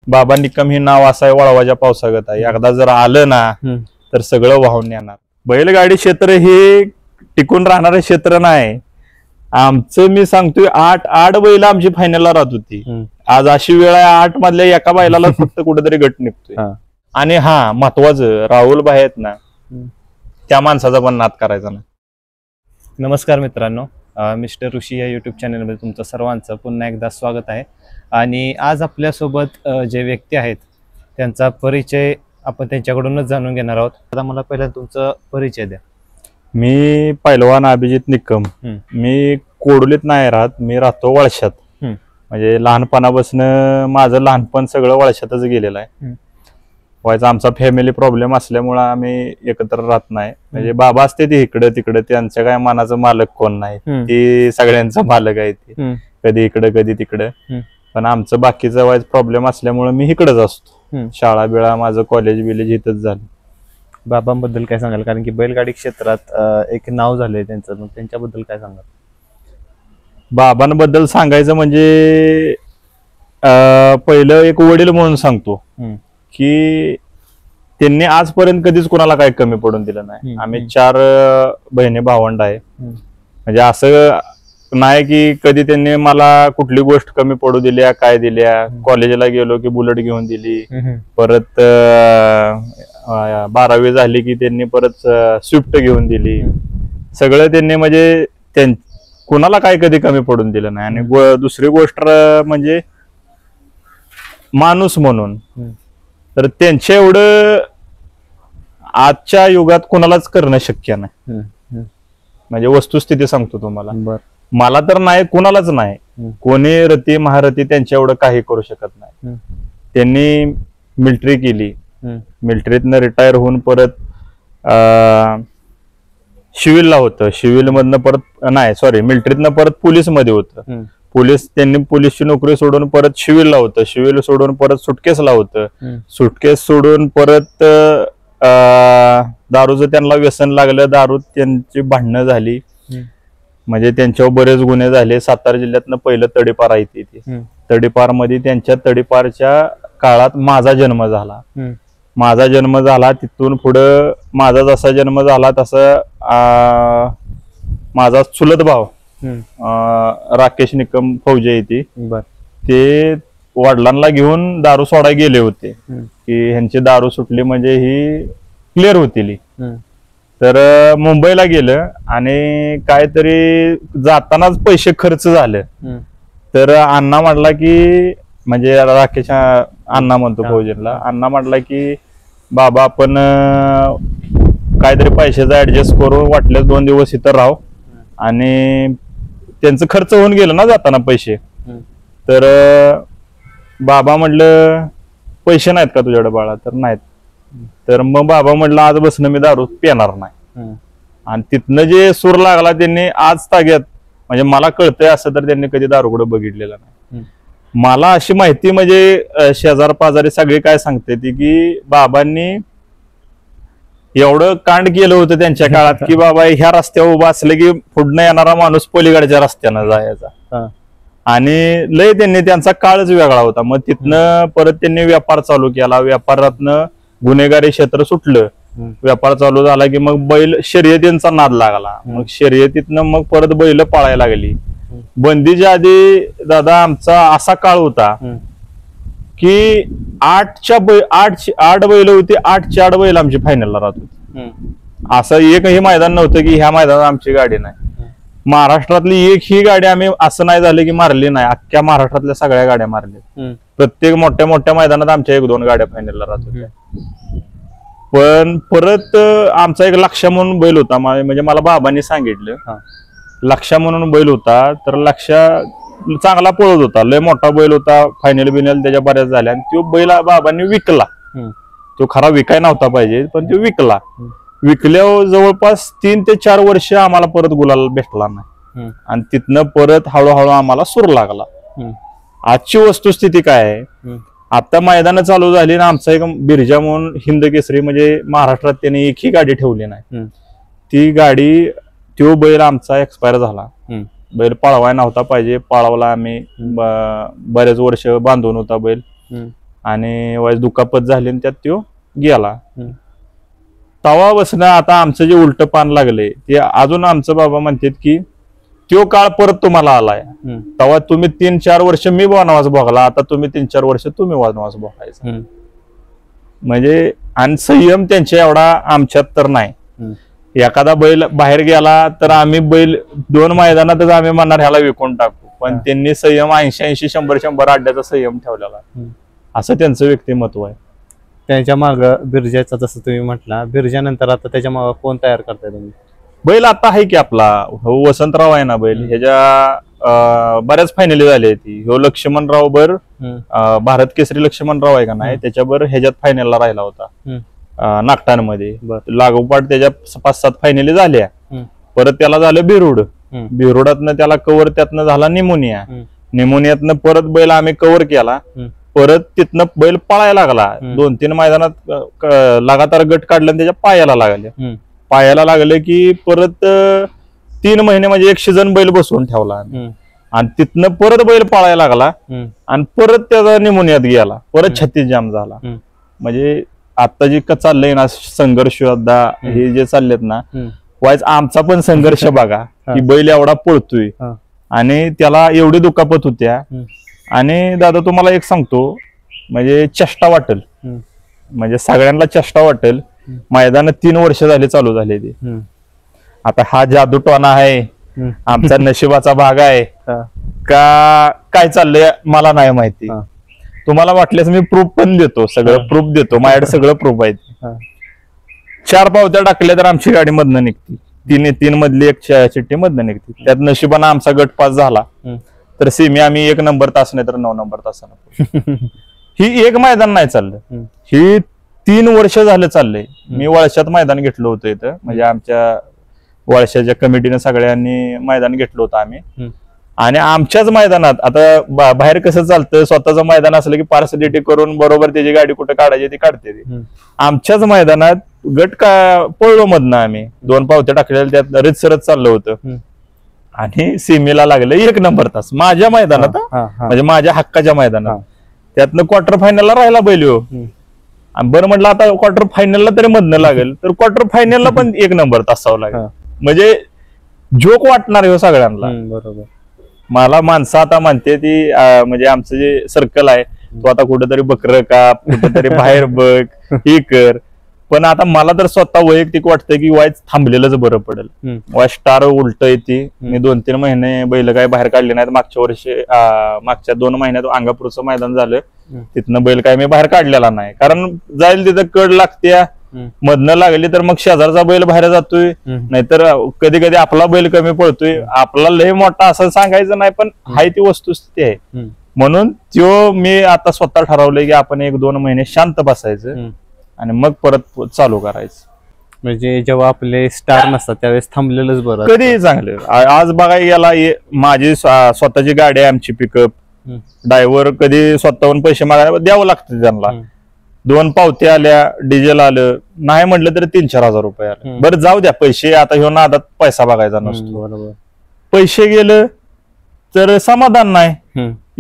बाबा निकम हे नाव असं आहे वळवाच्या पावसागत आहे. एकदा जर आलं ना तर सगळं वाहून येणार. बैलगाडी क्षेत्र हे टिकून राहणारे क्षेत्र नाही. आमचं मी सांगतोय 8 बैल आमची फायनलला राहत होती. आज अशी वेळ आहे 8 मधल्या एका बैलाला फक्त कुठेतरी गट निघतोय. आणि हा महत्वाचं राहुल भाई आहेत ना, त्या माणसाचा पण नाद करायचा ना. नमस्कार मित्रांनो, मिस्टर ऋषी या यूट्यूब चॅनलमध्ये तुमचं सर्वांचं पुन्हा एकदा स्वागत आहे. आणि आज आपल्यासोबत जे व्यक्ती आहेत त्यांचा परिचय आपण त्यांच्याकडूनच जाणून घेणार आहोत. आता मला पहिला तुमचा परिचय द्या. मी पैलवान अभिजित निकम. मी कोडोलीत नाही राहत, मी राहतो वळशात. म्हणजे लहानपणापासून माझं लहानपण सगळं वळशातच गेलेलं आहे. व्हायचं आमचा फॅमिली प्रॉब्लेम असल्यामुळे आम्ही एकत्र राहत नाही. म्हणजे बाबा असते ते इकडं तिकडं, त्यांच्या काय मनाचं मालक कोण नाही, ते सगळ्यांचा मालक आहे. ते कधी इकडं कधी तिकडं. पण आमचं बाकीचं व्हायचं प्रॉब्लेम असल्यामुळे मी इकडंच असतो. शाळा बिळा माझं कॉलेज बिलेज इथंच झालं. बाबांबद्दल काय सांगाल? कारण की बैलगाडी क्षेत्रात एक नाव झालंय त्यांचं, मग त्यांच्याबद्दल काय सांगाल? बाबांबद्दल सांगायचं म्हणजे पहिलं एक वडील म्हणून सांगतो की त्यांनी आजपर्यंत कधीच कोणाला काही कमी पडून दिलं नाही. आम्ही 4 बहिणी भावंड आहे. म्हणजे असं नाही की कधी त्यांनी मला कुठली गोष्ट कमी पडू दिल्या काय दिल्या. कॉलेजला गेलो की बुलेट घेऊन दिली, परत 12वी झाली की त्यांनी परत स्विफ्ट घेऊन दिली. सगळं त्यांनी म्हणजे कुणाला काय कधी कमी पडून दिलं नाही. आणि दुसरी गोष्ट म्हणजे माणूस म्हणून तर त्यांच्या एवढं आजच्या युगात कोणालाच करणं शक्य नाही. म्हणजे वस्तुस्थिती सांगतो तुम्हाला, मला तर नाही, कुणालाच नाही. कोणी रती महारथी त्यांच्या एवढं काही करू शकत नाही. त्यांनी मिलिटरी केली, मिलिटरीतनं रिटायर होऊन परत सिव्हिलला होतं, सिव्हिल मधनं परत नाही सॉरी मिलिटरीतनं परत पोलीस मध्ये होतं. त्यांनी पोलीसची नोकरी सोडून परत सिव्हिलला होतं, सिव्हिल सोडून परत सुटकेसला होतं, सुटकेस सोडून परत दारूचं त्यांना व्यसन लागलं, दारूत त्यांची भांडणं झाली. म्हणजे त्यांच्यावर बरेच गुन्हे झाले. सातारा जिल्ह्यातनं पहिलं तडीपार आहे ती. तडीपार मध्ये त्यांच्या तडीपारच्या काळात माझा जन्म झाला. माझा जन्म झाला तिथून पुढं माझा जसा जन्म झाला तसं माझा चुलत भाव राकेश निकम फौजे येते, ते वडिलांना घेऊन दारू सोडायला गेले होते की ह्यांची दारू सुटली म्हणजे ही क्लिअर होतील. तर मुंबईला गेलं आणि काहीतरी जातानाच पैसे खर्च झाले. तर अण्णा म्हटला की, म्हणजे राकेश अण्णा म्हणतो फौजेला, अण्णा म्हटला की बाबा आपण काहीतरी पैशाचा ऍडजस्ट करून वाटल्यास 2 दिवस इथं राहू. आणि त्यांचं खर्च होऊन गेलं ना जाताना पैसे. तर बाबा म्हटलं पैसे नाहीत का तुझ्याकडे बाळा? तर नाहीत. तर मग बाबा म्हटलं आज बसणं मी दारू पिणार नाही. आणि तिथनं जे सूर लागला त्यांनी आज ताग्यात, म्हणजे मला कळतंय असं तर त्यांनी कधी दारूकडे बघितलेलं नाही. मला अशी माहिती म्हणजे शेजार पाजारी सगळे काय सांगते ती की बाबांनी एवढं कांड केलं होतं त्यांच्या काळात की बाबा ह्या रस्त्यावर उभा असलं की पुढनं येणारा माणूस पलीकडच्या रस्त्यानं जायचा. आणि लय त्यांनी त्यांचा काळच वेगळा होता. मग तिथनं परत त्यांनी व्यापार चालू केला. व्यापारातनं गुन्हेगारी क्षेत्र सुटलं. व्यापार चालू झाला की मग बैल शर्यतींचा नाद लागला. मग शर्यतीतनं मग परत बैल पाळायला लागली. बंदीच्या आधी दादा आमचा असा काळ होता की 8 बैल होती, 8 बैल आमची फायनलला राहत होती. असं एकही मैदान नव्हतं की ह्या मैदानात आमची गाडी नाही. महाराष्ट्रातली एक ही गाडी आम्ही असं नाही झालं की मारली नाही, अख्ख्या महाराष्ट्रातल्या सगळ्या गाड्या मारल्या. प्रत्येक मोठ्या मोठ्या मैदानात आमच्या 1-2 गाड्या फायनलला राहत होत्या. पण परत आमचा एक लक्ष्या म्हणून बैल होता, म्हणजे मला बाबांनी सांगितलं लक्ष्या म्हणून बैल होता. तर लक्ष्या चांगला पळत होता, लय मोठा बैल होता, फायनल बिनल त्याच्या बऱ्याच झाल्या. आणि तो बैल बाबांनी विकला. तो खरा विकाय नव्हता पाहिजे पण तो विकला. विकल्यावर जवळपास 3 ते 4 वर्ष आम्हाला परत गुलाल भेटला नाही. आणि तिथनं परत हळूहळू आम्हाला सूर लागला. आजची वस्तुस्थिती काय आहे, आता मैदान चालू झाली ना, आमचा एक बिरजा म्हणून हिंद केसरी म्हणजे महाराष्ट्रात त्यांनी एकही गाडी ठेवली नाही. ती गाडी तो बैल आमचा एक्सपायर झाला. बैल पळवाय नव्हता पाहिजे, पळवला आम्ही, बरेच वर्ष बांधून होता बैल. आणि वाईज दुखापत झाली आणि त्यात तो गेला. तवा बसणं आता आमचं जे उलट पान लागले ते अजून आमचं बाबा म्हणतात की तो काळ परत तुम्हाला आलाय. तेव्हा तुम्ही 3-4 वर्ष मी वनवास भोगला, आता तुम्ही 3-4 वर्ष तुम्ही वनवास भोगायचा. म्हणजे आणि संयम त्यांच्या एवढा आमच्यात तर नाही. एखादा बैल बाहेर गेला तर आम्ही बैल 2 मैदानातच आम्ही म्हणणार ह्याला विकून टाकू, पण त्यांनी संयम 80-80, 100-100 अड्ड्याचा संयम ठेवलेला. असं त्यांचं व्यक्तिमत्व आहे. त्याच्या माग बिरजाचा जसं तुम्ही म्हटला, बिरजानंतर आता त्याच्या माग कोण तयार करताय तुम्ही? बैल आता आहे की आपला वसंतराव आहे ना बैल, ह्याच्या बऱ्याच फायनली झाली ती. ह्यो लक्ष्मणराव बर भारत केसरी लक्ष्मणराव आहे का नाही, त्याच्यावर ह्याच्यात फायनलला राहिला होता नागटांमध्ये. लागोपाठ त्याच्या 5-7 फायनली झाल्या. परत त्याला झालं बिरुड, बिरुडातनं त्याला कव्हर, त्यातनं झाला निमोनिया, निमोनियातनं परत बैल आम्ही कव्हर केला. परत तिथनं बैल पळायला लागला. 2-3 मैदानात लगातार गट काढला, त्याच्या पायाला लागले की परत 3 महिने म्हणजे 100 जण बैल बसवून ठेवला आणि तिथनं परत बैल पळायला लागला आणि परत त्याचा निमोनियात गेला, परत छाती जाम झाला. म्हणजे आता जे चाललंय ना संघर्ष, हे जे चाललेत ना वाईज आमचा पण संघर्ष बघा की बैल एवढा पळतोय आणि त्याला एवढी दुखापत होत्या. आणि दादा तुम्हाला एक सांगतो, म्हणजे चेष्टा वाटेल, म्हणजे सगळ्यांना चेष्टा वाटेल. मैदान 3 वर्ष झाले चालू झाले ते. आता हा जादूटोना आहे, आमचा नशिबाचा भाग आहे का काय चाललंय मला नाही माहिती. तुम्हाला वाटल्यास मी प्रूफ पण देतो, सगळं प्रूफ देतो, माझ्याकडे सगळं प्रूफ आहे. 4 पावत्या टाकल्या तर आमची गाडी मधनं निघते, 3 मधली 1 चिठ्ठी मधनं निघते. त्यात नशिबानं आमचा गट पास झाला तर सेमी आम्ही 1 नंबर तास नाही तर 9 नंबर तासानं. ही एक मैदान नाही चाललं, ही 3 वर्ष झालं चाललंय. मी वळशात मैदान घेतलं होतं इथं, म्हणजे आमच्या वळशाच्या कमिटीनं सगळ्यांनी मैदान घेतलं होतं आम्ही. आणि आमच्याच मैदानात आता बाहेर कसं चालतं, स्वतःचं मैदान असलं की पार्सलिटी करून बरोबर त्याची गाडी कुठं काढायची ती काढते ती. आमच्याच मैदानात गट का पळलो मधनं आम्ही 2 पावत्या टाकलेल्या, त्यात रितसरत चाललं होतं आणि सीमेला लागलं 1 नंबर तास माझ्या मैदानात, म्हणजे माझ्या हक्काच्या मैदानात. त्यातनं क्वार्टर फायनलला राहिला बैल. बरं म्हटलं आता क्वार्टर फायनलला तरी मधनं लागेल, तर क्वार्टर फायनलला पण 1 नंबर तासावं लागेल. म्हणजे जोक वाटणार हो सगळ्यांना. बरोबर. मला माणसं आता म्हणते ती म्हणजे आमचं जे सर्कल आहे तो आता कुठेतरी बकरं काप, कुठेतरी बाहेर बघ, हे कर. पण आता मला तर स्वतः वैयक्तिक वाटतं की वाईच थांबलेलंच बरं पडेल. वाय स्टार उलट येते. मी 2-3 महिने बैल काय बाहेर काढले नाहीत. मागच्या वर्षी मागच्या 2 महिन्यात अंगापूरचं मैदान झालं, तिथनं बैल काय मी बाहेर काढलेला नाही, कारण जाईल तिथं कड लागते, मधनं लागली तर मग शेजारचा बैल बाहेर जातोय, नाहीतर कधी कधी आपला बैल कमी पळतोय. आपला लय मोठा असं सांगायचं नाही, पण हाय ती वस्तुस्थिती आहे. म्हणून त्यो मी आता स्वतः ठरवलंय की आपण 1-2 महिने शांत बसायचं आणि मग परत चालू करायचं. म्हणजे जेव्हा आपले स्टार नसतात त्यावेळेस थांबलेलंच बरं, कधी चांगलं. आज बघायला गेला माझी स्वतःची गाडी आहे, आमची पिकअप, ड्रायव्हर कधी स्वतःहून पैसे मागायला द्यावं लागतं त्यांना. 2 पावत्या आल्या, डिझेल आलं, नाही म्हटलं तरी 3-4 हजार रुपये आले. बरं जाऊ द्या पैसे, आता ह्यो ना आता पैसा बघायचा नसतो. बरोबर. पैसे पैसे गेलं तर समाधान नाही.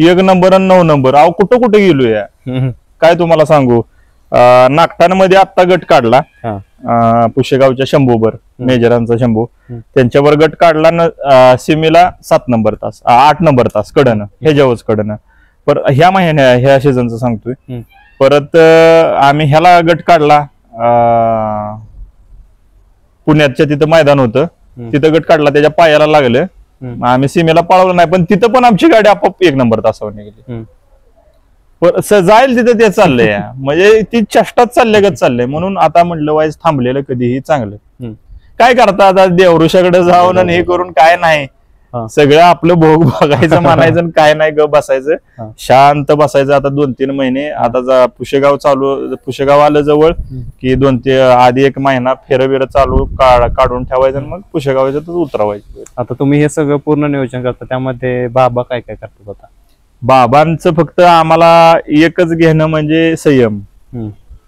1 नंबर आणि 9 नंबर, अहो कुठं कुठं गेलो या, काय तुम्हाला सांगू. नागठाणमध्ये आत्ता गट काढला पुशेगावच्या शंभूवर, मेजरांचा शंभू, त्यांच्यावर गट काढला. सीमेला 7 नंबर तास, 8 नंबर तास कडनं, ह्याच्यावरच कडनं. पर ह्या सीझनचं सांगतोय. परत आम्ही ह्याला गट काढला, पुण्याच्या तिथं मैदान होतं, तिथं गट काढला, त्याच्या पायाला लागलं. आम्ही सीमेला पळवलं नाही, पण तिथं पण आमची गाडी आपोआप 1 नंबर तासावर निघाली. जाईल तिथं ते चाललंय, म्हणजे ती चेष्टाच चाललंय. म्हणून आता म्हटलं वाईज थांबलेलं कधीही चांगलं. काय करता आता देवऋषाकडे जाऊन आणि हे करून काय नाही, सगळं आपलं भोग बघायचं म्हणायचं, काय नाही ग बसायचं, शांत बसायचं. आता 2-3 महिने आता पुशेगाव आलं जवळ की 2-3 आधी 1 महिना फेरबिर चालू काढून ठेवायचं आणि मग पुशेगावाचं उतरवायचं. आता तुम्ही हे सगळं पूर्ण नियोजन करता, त्यामध्ये बाबा काय काय करतात? आता बाबांचं फक्त आम्हाला एकच घेणं म्हणजे संयम.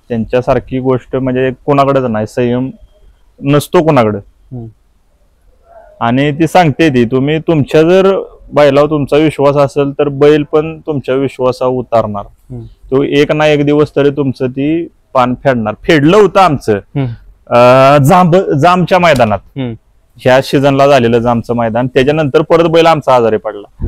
त्यांच्यासारखी गोष्ट म्हणजे कोणाकडेच नाही, संयम नसतो कोणाकडे. आणि ती सांगते ती, तुम्ही तुमच्या जर बैलावर तुमचा विश्वास असेल तर बैल पण तुमच्या विश्वासावर उतारणार. तो एक ना एक दिवस तरी तुमचं ती पान फेडणार. फेडलं होतं आमचं जामच्या मैदानात, ह्या सीझनला झालेलं जामचं मैदान. त्याच्यानंतर परत बैल आमचा आजारी पडला.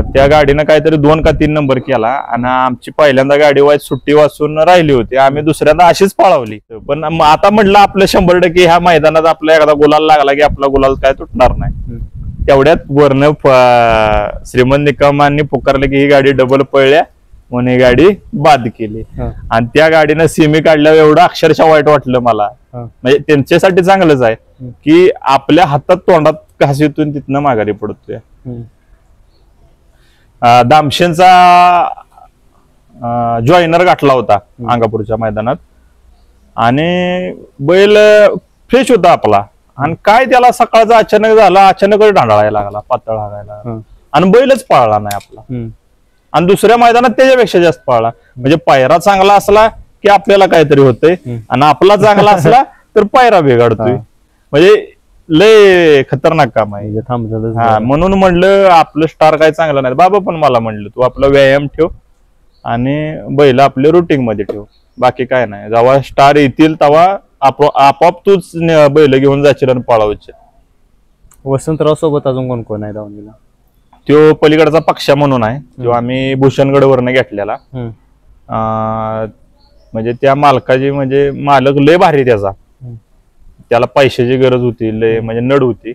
त्या गाडीनं काहीतरी 2 का 3 नंबर केला आणि आमची पहिल्यांदा गाडी सुट्टी वाचून राहिली होती. आम्ही दुसऱ्यांदा अशीच पळवली. पण आता म्हटलं आपलं 100% ह्या मैदानात आपला एकदा गुलाल लागला की आपला गुलाल काय तुटणार नाही. तेवढ्यात वरनं श्रीमंत निकमांनी पुकारले की ही गाडी डबल पळल्या म्हणून ही गाडी बाद केली. आणि त्या गाडीनं सेमी काढल्यावर एवढं अक्षरशः वाईट वाटलं मला. म्हणजे त्यांच्यासाठी चांगलंच आहे की आपल्या हातात तोंडात घासीतून तिथनं माघारी पडतोय. दामशेंचा जॉईनर गाठला होता अंगापूरच्या मैदानात आणि बैल फ्रेश होता आपला. आणि काय त्याला सकाळचा अचानक झाला, अचानकच ढांढाळायला लागला, पातळ हागायला आणि बैलच पळाला नाही आपला. आणि दुसऱ्या मैदानात त्याच्यापेक्षा जास्त पळाला. म्हणजे पायरा चांगला असला की आपल्याला काहीतरी होतंय आणि आपला चांगला असला तर पायरा बिघडतोय. म्हणजे लय खतरनाक काम आहे. म्हणून म्हणलं आपलं स्टार काय चांगलं नाही. बाबा पण मला म्हणलं तू आपला व्यायाम ठेव आणि बैल आपल्या रुटीन मध्ये ठेव, बाकी काय नाही. जेव्हा स्टार येतील तेव्हा आपोआप तूच बैल घेऊन जाशील आणि पळावचे. वसंतराव सोबत अजून कोण कोण आहे दावणीला? तो पलीकडचा पक्षा म्हणून आहे, तो आम्ही भूषणगडवरनं घेतलेला. म्हणजे त्या मालकाची, म्हणजे मालक लय भारी त्याचा, त्याला पैशाची गरज होती लय, म्हणजे नड होती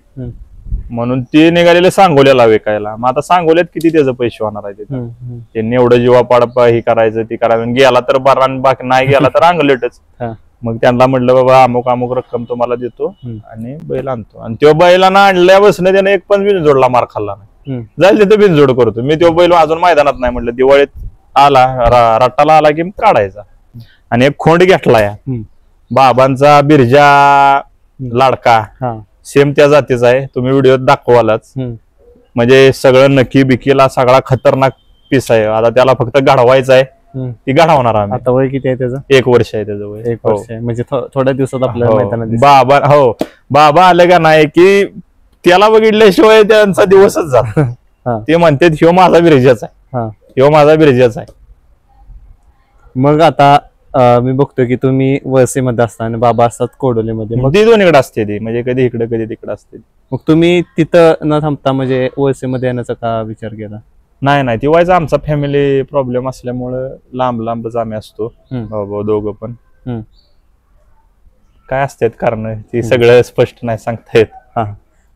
म्हणून ते निघालेले सांगोल्याला विकायला. मग आता सांगोल्यात किती त्याचे पैसे होणार आहे त्यांनी एवढं जीवापाड हे करायचं ते करायचं. गेला तर बरा, बाकी नाही गेला तर अंगलेटच. मग त्यांना म्हटलं बाबा अमुक अमुक रक्कम तुम्हाला देतो आणि बैल आणतो. आणि तो बैलांना आणल्या बसणे त्याने एक पण बिनजोडला मार खाल्ला नाही. जाईल तिथं बिनजोड करतो मी. तो बैल अजून मैदानात नाही, म्हटलं दिवाळीत आला रट्टाला आला की काढायचा. आणि एक खोंड घेतला या बाबांचा बिरजा लाडका, सेम त्या जातीचा आहे. तुम्ही व्हिडिओत दाखवालाच. म्हणजे सगळं नक्की बिकीला सगळा खतरनाक पीस आहे. आता त्याला फक्त गाढवायचं आहे, ती गाढवणार आम्ही. आता वय किती आहे त्याचं? 1 वर्ष आहे त्याचं वय. 1 वर्ष आहे म्हणजे थोड्या दिवसात आपल्याला मैदानात बाबा. हो, बाबा आले का नाही की त्याला बघितल्याशिवाय त्यांचा दिवसच जात. ते म्हणते ह्यो माझा बिरजाच आहे, ह्यो माझा बिरजाच आहे. मग आता मी बघतोय की तुम्ही वळसेमध्ये असता आणि बाबा असतात कोडोलीमध्ये. मग ती दोन्हीकडे असते ती, म्हणजे कधी इकडे कधी तिकडे असते. मग तुम्ही तिथं न थांबता म्हणजे वळसेमध्ये येण्याचा का विचार केला? नाही ती व्हायचा आमचा फॅमिली प्रॉब्लेम असल्यामुळं लांबच आम्ही असतो बाबा दोघं पण. काय असतात कारण ती सगळं स्पष्ट नाही सांगता येत.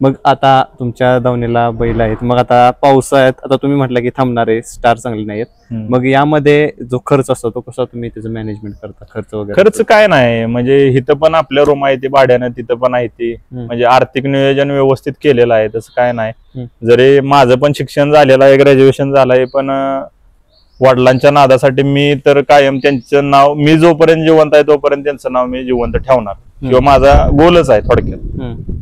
मग आता तुमच्या दावणीला बैल आहेत, मग आता पावसाळ्यात आता तुम्ही म्हटलं की थांबणारे स्टार चांगले नाहीत, मग यामध्ये जो खर्च असतो तो कसा तुम्ही त्याचं मॅनेजमेंट करता? खर्च वगैरे? खर्च काय नाही, म्हणजे इथं पण आपल्या रूम आहे ती भाड्यानं, तिथं पण आहे ती. म्हणजे आर्थिक नियोजन व्यवस्थित केलेलं आहे, तसं काय नाही. जरी माझं पण शिक्षण झालेलं आहे, ग्रॅज्युएशन झालंय, पण वडिलांच्या नादासाठी मी तर कायम त्यांचं नाव, मी जोपर्यंत जिवंत आहे तोपर्यंत त्यांचं नाव मी जिवंत ठेवणार, किंवा माझा गोलच आहे थोडक्यात.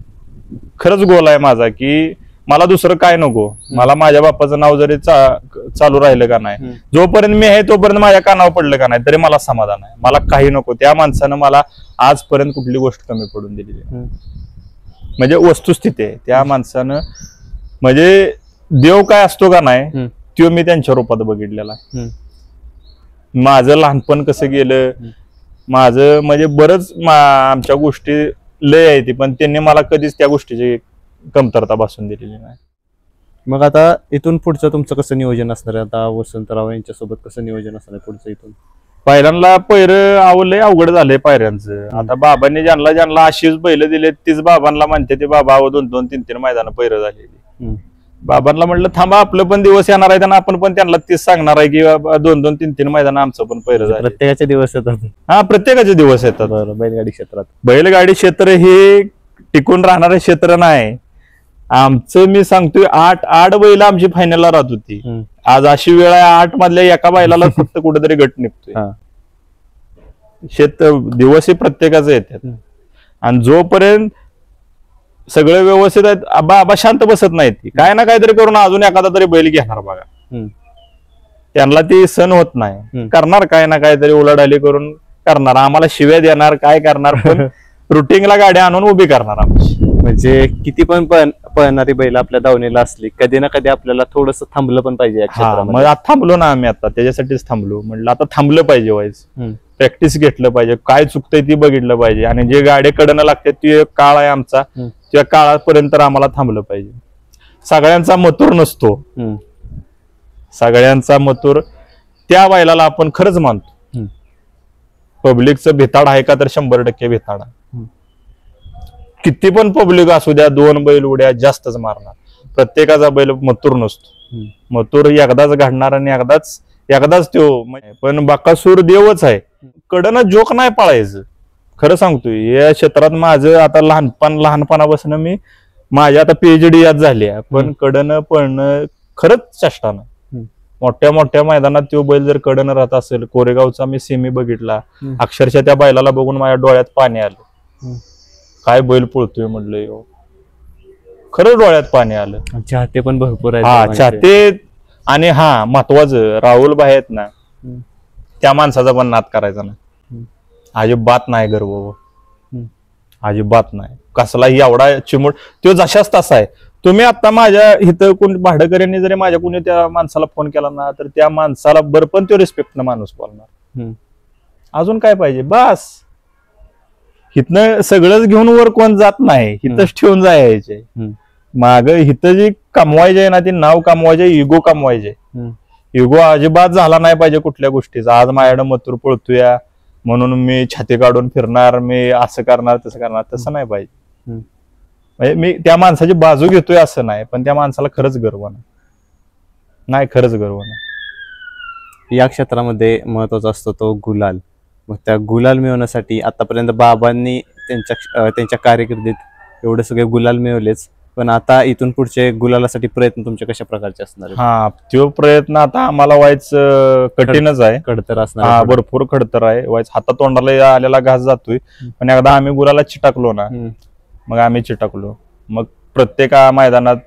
खरंच गोल आहे माझा की मला दुसरं काय नको. मला माझ्या बाप्पाचं नाव जरी चालू राहिलं का नाही, जोपर्यंत मी आहे तोपर्यंत माझ्या कानावर पडलं का नाही तरी मला समाधान आहे. मला काही नको. त्या माणसानं मला आजपर्यंत कुठली गोष्ट कमी पडून दिलेली आहे. म्हणजे वस्तुस्थिती आहे त्या माणसानं. म्हणजे देव काय असतो का नाही तो मी त्यांच्या रूपात बघितलेला. माझं लहानपण कसं गेलं, माझं म्हणजे बरंच आमच्या गोष्टी लय आहे ती, पण त्यांनी मला कधीच त्या गोष्टीची कमतरता भासून दिलेली नाही. मग आता इथून पुढचं तुमचं कसं नियोजन असणार आहे? आता वसंतराव यांच्यासोबत कसं नियोजन असणार आहे पुढचं इथून? पहिल्यांदा पैरं आवलंय अवघड झालंय पायऱ्यांचं. आता बाबांनी ज्यांना अशीच बैल दिले तीच बाबांना म्हणते ते बाबा 2-2-3-3 मैदान पैरं झालेली. बाबांना म्हटलं थांबा आपलं पण दिवस येणार आहे आणि आपण पण त्यांना तीच सांगणार आहे की 2-2-3-3 मैदान आमचं पण पैरं झालं. प्रत्येकाचे दिवस येतात. हा, प्रत्येकाचे दिवस येतात. बैलगाडी क्षेत्रात बैलगाडी क्षेत्र हे टिकून राहणारे क्षेत्र नाही. आमचं मी सांगतोय 8 बैल आमची फायनलला राहत होती. आज अशी वेळ आहे 8 मधल्या एका बैलाला फक्त कुठेतरी गट निघतोय. दिवस हे प्रत्येकाचे येतात. आणि जोपर्यंत सगळे व्यवस्थित आहेत, बाबा शांत बसत नाहीत. काय ना काहीतरी करून अजून एखादा तरी बैल घेणार बघा. त्यांना ती सण होत नाही. करणार काय ना काहीतरी उलाढाली करून करणार, आम्हाला शिव्या देणार, काय करणार, पण रुटीनला गाडी आणून उभी करणार आमची. म्हणजे किती पण पळणारी बैल आपल्या दावणीला असली कधी ना कधी आपल्याला थोडस थांबलं पण पाहिजे या मग क्षेत्रामध्ये. आता थांबलो ना आम्ही, आता त्याच्यासाठीच थांबलो. म्हटलं आता थांबलं पाहिजे व्हायच, प्रॅक्टिस घेतलं पाहिजे, काय चुकतंय ती बघितलं पाहिजे. आणि जे गाडी कडनं लागते ती एक काळ आहे आमचा, त्या काळापर्यंत आम्हाला थांबलं पाहिजे. सगळ्यांचा मथुर नसतो, सगळ्यांचा मथुर त्या बैलाला आपण खरंच मानतो. पब्लिकचं भिताड आहे का, तर 100% भिताड आहे. किती पण पब्लिक असू द्या, 2 बैल उड्या जास्तच मारणार. प्रत्येकाचा बैल मथुर नसतो. मथुर एकदाच घडणार आणि एकदाच तो. पण बकासूर देवच आहे. कडनं जोक नाही पाळायचं. खरं सांगतोय, या क्षेत्रात माझं आता लहानपणापासून मी माझी आता PhD यात झाली आहे, पण कडनं पळणं खरंच चेष्टा नाही. मोठ्या मोठ्या मैदानात तो बैल जर कडनं राहत असेल, कोरेगावचा मी सेमी बघितला, अक्षरशः त्या बैलाला बघून माझ्या डोळ्यात पाणी आलं. काय बैल पळतोय म्हटलं, खरंच डोळ्यात पाणी आलं. चाहते पण भरपूर आहेत. हा, चाहते. आणि महत्वाचं राहुल भाई आहेत ना, त्या माणसाचा पण नाद करायचा नाही. अजिबात नाही गर्व, अजिबात नाही. कसलाही एवढा चिमूट तो जशाच तसा आहे. तुम्ही आता माझ्या इथं कोण भाडकऱ्यांनी जरी माझ्या कोणी त्या माणसाला फोन केला ना, तर त्या माणसाला बरपण तो रिस्पेक्टनं माणूस बोलणार. अजून काय पाहिजे, बस. हिथनं सगळंच घेऊन वर कोण जात नाही, हिथंच ठेवून जायचे. माग हिथं जी कमवायचे आहे ना, ती नाव कमवायचे, इगो कमवायचे. इगो अजिबात झाला नाही पाहिजे कुठल्या गोष्टीचा. आज माझ्याकडे मथुर पळतोया म्हणून मी छाती काढून फिरणार, मी असं करणार तसं करणार, तसं नाही पाहिजे. म्हणजे मी त्या माणसाची बाजू घेतोय असं नाही, पण त्या माणसाला खरंच गर्व नाही, खरंच गर्व नाही. या क्षेत्रामध्ये महत्वाचा असतो तो गुलाल. मग त्या गुलाल मिळवण्यासाठी आतापर्यंत बाबांनी त्यांच्या कारकिर्दीत एवढे सगळे गुलाल मिळवलेच, पण आता इथून पुढचे गुलालासाठी प्रयत्न तुमचे कशा प्रकारचे असणार आहेत? हा, तो प्रयत्न आता आम्हाला व्हायचं कठीणच आहे. खडतर असणार, भरपूर खडतर आहे. व्हायचं हातातोंडाला आलेला घास जातोय. पण एकदा आम्ही गुलाला चिटाकलो ना, मग आम्ही चिटाकलो. मग प्रत्येक मैदानात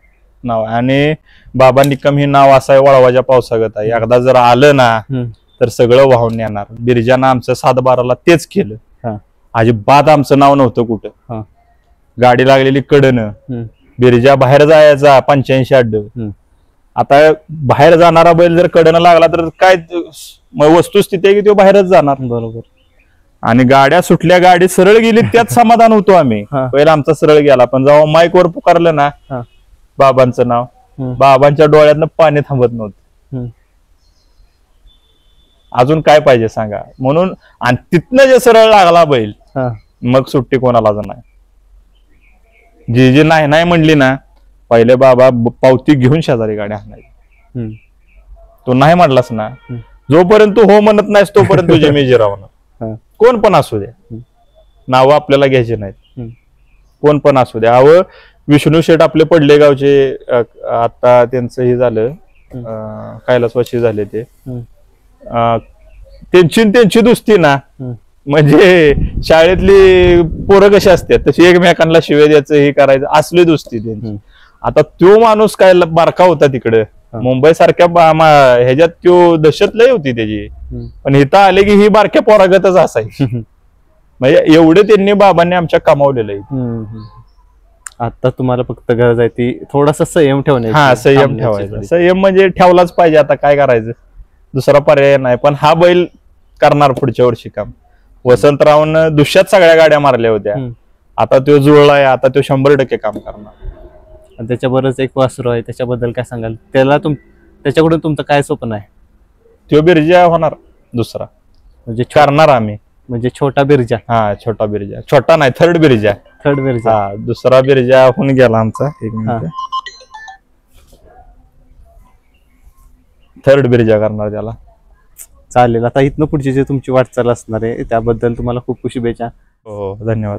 नाव. आणि बाबा निकम हे नाव असं आहे, वळवाच्या पावसागत आहे. एकदा जर आलं ना, तर सगळं वाहून येणार. बिरजानं आमचं 7-12ला तेच केलं. अजिबात आमचं नाव नव्हतं कुठं. गाडी लागलेली कडनं, बिरजा बाहेर जायचा 85 अड्ड. आता बाहेर जाणारा बैल जर कडनं लागला तर काय वस्तुस्थिती आहे की तो बाहेरच जाणार. बरोबर. आणि गाड्या सुटल्या, गाडी सरळ गेली, त्यात समाधान होतो आम्ही. पहिला आमचा सरळ गेला, पण जेव्हा माईक वर पुकारलं ना बाबांचं नाव, बाबांच्या डोळ्यातनं पाणी थांबत नव्हतं. अजून काय पाहिजे सांगा. म्हणून आणि तिथनं जे सरळ लागला बैल, मग सुट्टी कोणालाच नाही. जी नाही नाही म्हणली ना, पहिले बाबा पावती घेऊन शेजारी गाडी आणायची. तो नाही म्हणलास ना, जोपर्यंत तू हो म्हणत नाहीस तोपर्यंत तुझे मी जिरावणार. कोण पण असू द्या, नावं आपल्याला घ्यायची नाहीत. कोण पण असू द्या. अहो, विष्णू शेठ आपले पडले गावचे, आता त्यांचं हे झालं, कैलासवासी झाले ते. त्यांची दुस्ती ना, म्हणजे शाळेतली पोरं कशी असतात तशी एकमेकांना शिवे द्यायचं, हे करायचं, असली दुस्ती त्यांची. आता तो माणूस काय बारका होता तिकडे मुंबई सारख्या ह्याच्यात, तो दहशत लय होती त्याची. पण इथं आले की ही बारक्या पोरागतच असायची. म्हणजे एवढे त्यांनी बाबांनी आमच्या कमावलेलं आहे. आता तुम्हाला फक्त गरज आहे ती थोडासा संयम ठेवणे. संयम ठेवायचा. संयम म्हणजे ठेवलाच पाहिजे. आता काय करायचं, दुसरा पर्याय नाही. पण हा बैल करणार पुढच्या वर्षी काम. वसंतरावनं दुष्यात सगळ्या गाड्या मारल्या होत्या, आता तो जुळलाय, आता तो 100% काम करणार. त्याच्याबरोबर एक वासरू आहे, त्याच्याबद्दल काय सांगाल? त्याच्याकडून तुमचं काय स्वप्न आहे? तो बिरजा होणार दुसरा, म्हणजे करणार आम्ही. म्हणजे छोटा बिरजा. छोटा बिरजा. छोटा नाही, थर्ड बिरजा. दुसरा बिरजा होऊन गेला आमचा. एक मिनिट, थर्ड बिरजा करणार त्याला. चालेल. आता इथनं पुढची जे तुमची वाटचाल असणार आहे त्याबद्दल तुम्हाला खूप खूप शुभेच्छा. हो, धन्यवाद.